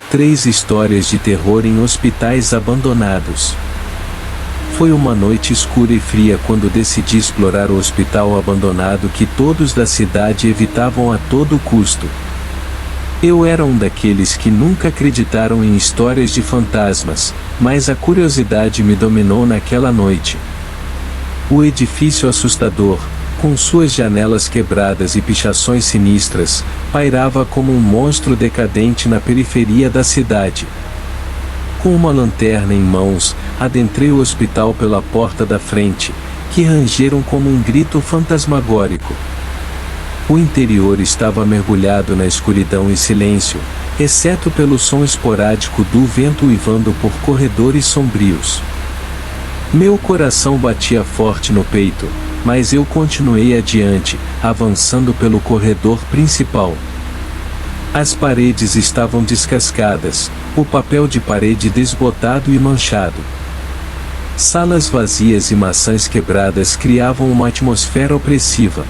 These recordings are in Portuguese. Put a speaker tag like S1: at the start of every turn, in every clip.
S1: 3 histórias de terror em hospitais abandonados. Foi uma noite escura e fria quando decidi explorar o hospital abandonado que todos da cidade evitavam a todo custo. Eu era um daqueles que nunca acreditaram em histórias de fantasmas, mas a curiosidade me dominou naquela noite. O edifício assustador, com suas janelas quebradas e pichações sinistras, pairava como um monstro decadente na periferia da cidade. Com uma lanterna em mãos, adentrei o hospital pela porta da frente, que rangeram como um grito fantasmagórico. O interior estava mergulhado na escuridão e silêncio, exceto pelo som esporádico do vento uivando por corredores sombrios. Meu coração batia forte no peito, mas eu continuei adiante, avançando pelo corredor principal. As paredes estavam descascadas, o papel de parede desbotado e manchado. Salas vazias e maçãs quebradas criavam uma atmosfera opressiva.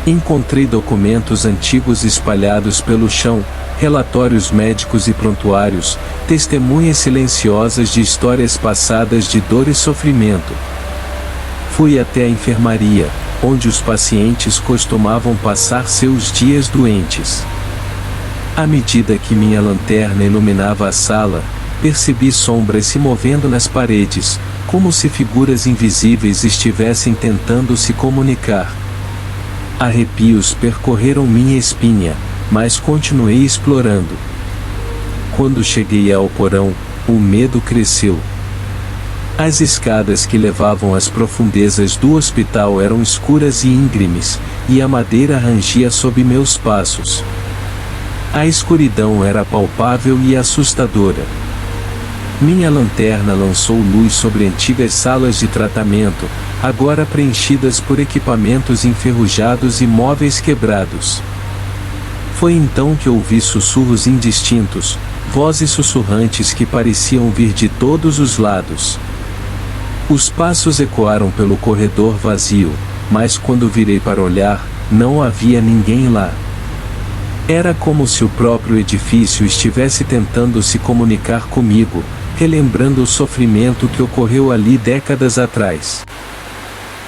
S1: Encontrei documentos antigos espalhados pelo chão, relatórios médicos e prontuários, testemunhas silenciosas de histórias passadas de dor e sofrimento. Fui até a enfermaria, onde os pacientes costumavam passar seus dias doentes. À medida que minha lanterna iluminava a sala, percebi sombras se movendo nas paredes, como se figuras invisíveis estivessem tentando se comunicar. Arrepios percorreram minha espinha, mas continuei explorando. Quando cheguei ao porão, o medo cresceu. As escadas que levavam às profundezas do hospital eram escuras e íngremes, e a madeira rangia sob meus passos. A escuridão era palpável e assustadora. Minha lanterna lançou luz sobre antigas salas de tratamento, agora preenchidas por equipamentos enferrujados e móveis quebrados. Foi então que ouvi sussurros indistintos, vozes sussurrantes que pareciam vir de todos os lados. Os passos ecoaram pelo corredor vazio, mas quando virei para olhar, não havia ninguém lá. Era como se o próprio edifício estivesse tentando se comunicar comigo, relembrando o sofrimento que ocorreu ali décadas atrás.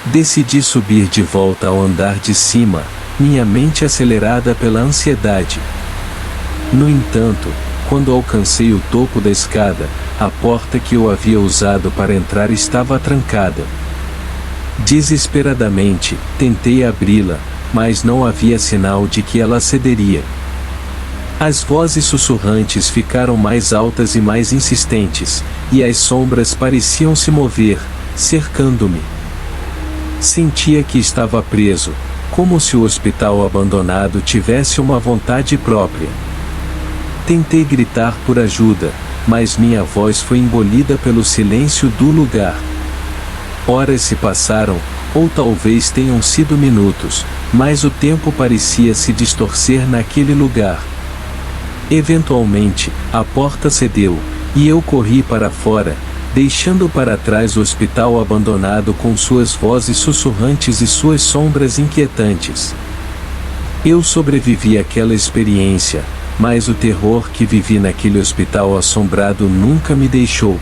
S1: Decidi subir de volta ao andar de cima, minha mente acelerada pela ansiedade. No entanto, quando alcancei o topo da escada, a porta que eu havia usado para entrar estava trancada. Desesperadamente, tentei abri-la, mas não havia sinal de que ela cederia. As vozes sussurrantes ficaram mais altas e mais insistentes, e as sombras pareciam se mover, cercando-me. Sentia que estava preso, como se o hospital abandonado tivesse uma vontade própria. Tentei gritar por ajuda, mas minha voz foi engolida pelo silêncio do lugar. Horas se passaram, ou talvez tenham sido minutos, mas o tempo parecia se distorcer naquele lugar. Eventualmente, a porta cedeu, e eu corri para fora, deixando para trás o hospital abandonado com suas vozes sussurrantes e suas sombras inquietantes. Eu sobrevivi àquela experiência, mas o terror que vivi naquele hospital assombrado nunca me deixou.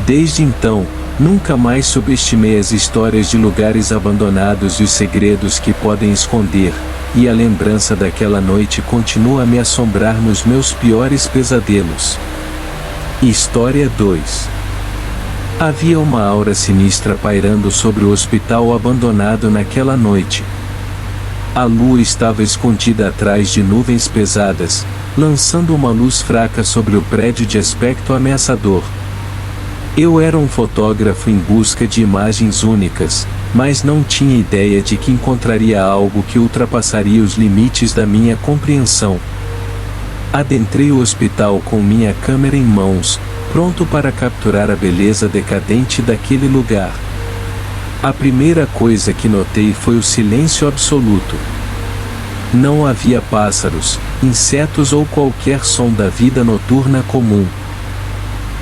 S1: Desde então, nunca mais subestimei as histórias de lugares abandonados e os segredos que podem esconder, e a lembrança daquela noite continua a me assombrar nos meus piores pesadelos. História 2. Havia uma aura sinistra pairando sobre o hospital abandonado naquela noite. A lua estava escondida atrás de nuvens pesadas, lançando uma luz fraca sobre o prédio de aspecto ameaçador. Eu era um fotógrafo em busca de imagens únicas, mas não tinha ideia de que encontraria algo que ultrapassaria os limites da minha compreensão. Adentrei o hospital com minha câmera em mãos, pronto para capturar a beleza decadente daquele lugar. A primeira coisa que notei foi o silêncio absoluto. Não havia pássaros, insetos ou qualquer som da vida noturna comum.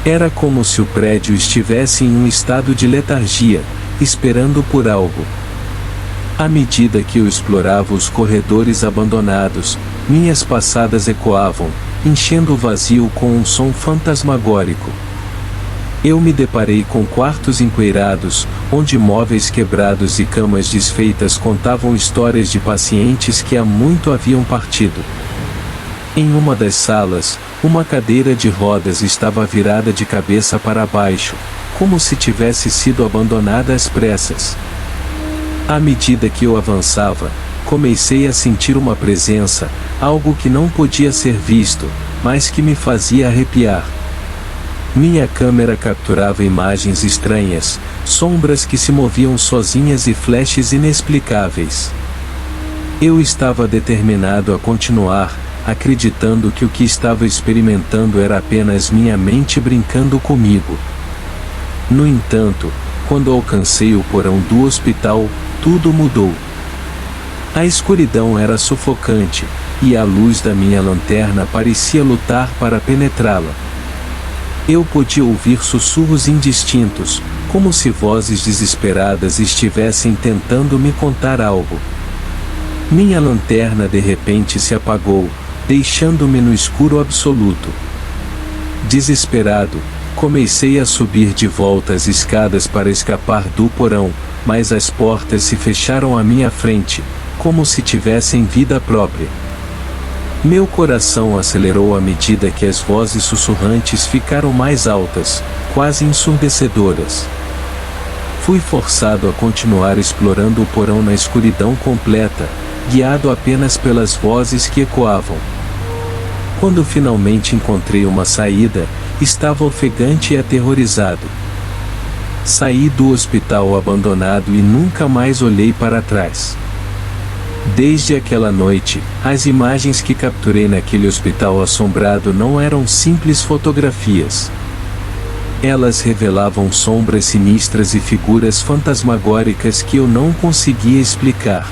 S1: Era como se o prédio estivesse em um estado de letargia, esperando por algo. À medida que eu explorava os corredores abandonados, minhas passadas ecoavam, enchendo o vazio com um som fantasmagórico. Eu me deparei com quartos empoeirados, onde móveis quebrados e camas desfeitas contavam histórias de pacientes que há muito haviam partido. Em uma das salas, uma cadeira de rodas estava virada de cabeça para baixo, como se tivesse sido abandonada às pressas. À medida que eu avançava, comecei a sentir uma presença, algo que não podia ser visto, mas que me fazia arrepiar. Minha câmera capturava imagens estranhas, sombras que se moviam sozinhas e flashes inexplicáveis. Eu estava determinado a continuar, acreditando que o que estava experimentando era apenas minha mente brincando comigo. No entanto, quando alcancei o porão do hospital, tudo mudou. A escuridão era sufocante, e a luz da minha lanterna parecia lutar para penetrá-la. Eu podia ouvir sussurros indistintos, como se vozes desesperadas estivessem tentando me contar algo. Minha lanterna de repente se apagou, deixando-me no escuro absoluto. Desesperado, comecei a subir de volta as escadas para escapar do porão, mas as portas se fecharam à minha frente, como se tivessem vida própria. Meu coração acelerou à medida que as vozes sussurrantes ficaram mais altas, quase ensurdecedoras. Fui forçado a continuar explorando o porão na escuridão completa, guiado apenas pelas vozes que ecoavam. Quando finalmente encontrei uma saída, estava ofegante e aterrorizado. Saí do hospital abandonado e nunca mais olhei para trás. Desde aquela noite, as imagens que capturei naquele hospital assombrado não eram simples fotografias. Elas revelavam sombras sinistras e figuras fantasmagóricas que eu não conseguia explicar.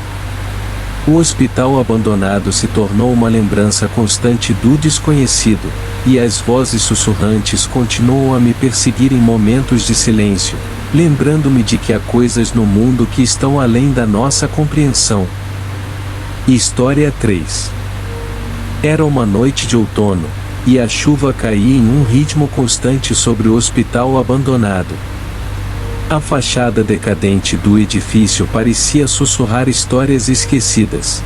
S1: O hospital abandonado se tornou uma lembrança constante do desconhecido, e as vozes sussurrantes continuam a me perseguir em momentos de silêncio, lembrando-me de que há coisas no mundo que estão além da nossa compreensão. História 3. Era uma noite de outono, e a chuva caía em um ritmo constante sobre o hospital abandonado. A fachada decadente do edifício parecia sussurrar histórias esquecidas.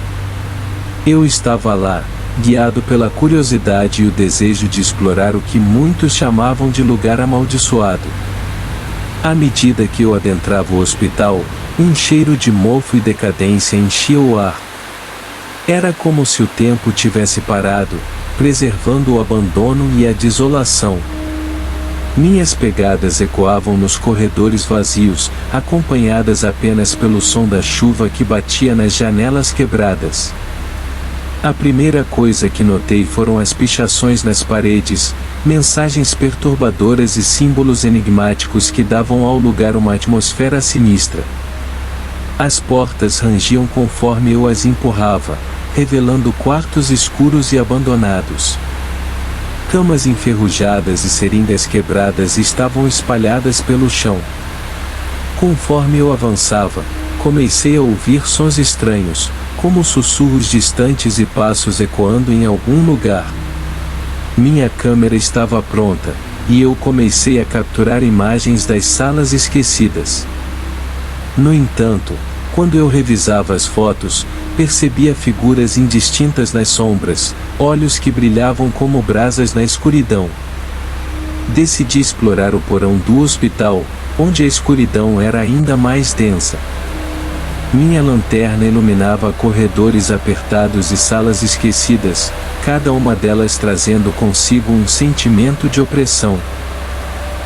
S1: Eu estava lá, guiado pela curiosidade e o desejo de explorar o que muitos chamavam de lugar amaldiçoado. À medida que eu adentrava o hospital, um cheiro de mofo e decadência enchia o ar. Era como se o tempo tivesse parado, preservando o abandono e a desolação. Minhas pegadas ecoavam nos corredores vazios, acompanhadas apenas pelo som da chuva que batia nas janelas quebradas. A primeira coisa que notei foram as pichações nas paredes, mensagens perturbadoras e símbolos enigmáticos que davam ao lugar uma atmosfera sinistra. As portas rangiam conforme eu as empurrava, revelando quartos escuros e abandonados. Camas enferrujadas e seringas quebradas estavam espalhadas pelo chão. Conforme eu avançava, comecei a ouvir sons estranhos, como sussurros distantes e passos ecoando em algum lugar. Minha câmera estava pronta, e eu comecei a capturar imagens das salas esquecidas. No entanto, quando eu revisava as fotos, percebia figuras indistintas nas sombras, olhos que brilhavam como brasas na escuridão. Decidi explorar o porão do hospital, onde a escuridão era ainda mais densa. Minha lanterna iluminava corredores apertados e salas esquecidas, cada uma delas trazendo consigo um sentimento de opressão.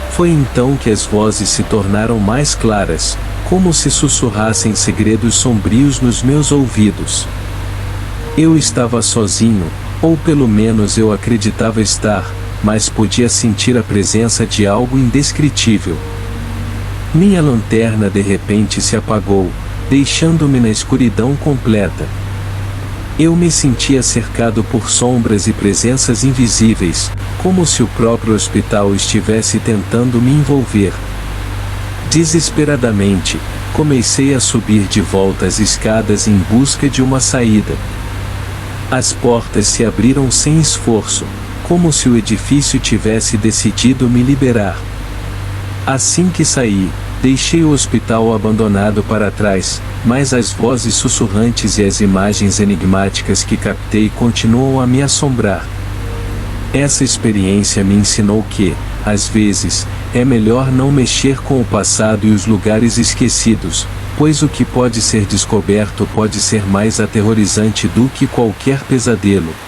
S1: Foi então que as vozes se tornaram mais claras, como se sussurrassem segredos sombrios nos meus ouvidos. Eu estava sozinho, ou pelo menos eu acreditava estar, mas podia sentir a presença de algo indescritível. Minha lanterna de repente se apagou, deixando-me na escuridão completa. Eu me sentia cercado por sombras e presenças invisíveis, como se o próprio hospital estivesse tentando me envolver. Desesperadamente, comecei a subir de volta as escadas em busca de uma saída. As portas se abriram sem esforço, como se o edifício tivesse decidido me liberar. Assim que saí, deixei o hospital abandonado para trás, mas as vozes sussurrantes e as imagens enigmáticas que captei continuam a me assombrar. Essa experiência me ensinou que, às vezes, é melhor não mexer com o passado e os lugares esquecidos, pois o que pode ser descoberto pode ser mais aterrorizante do que qualquer pesadelo.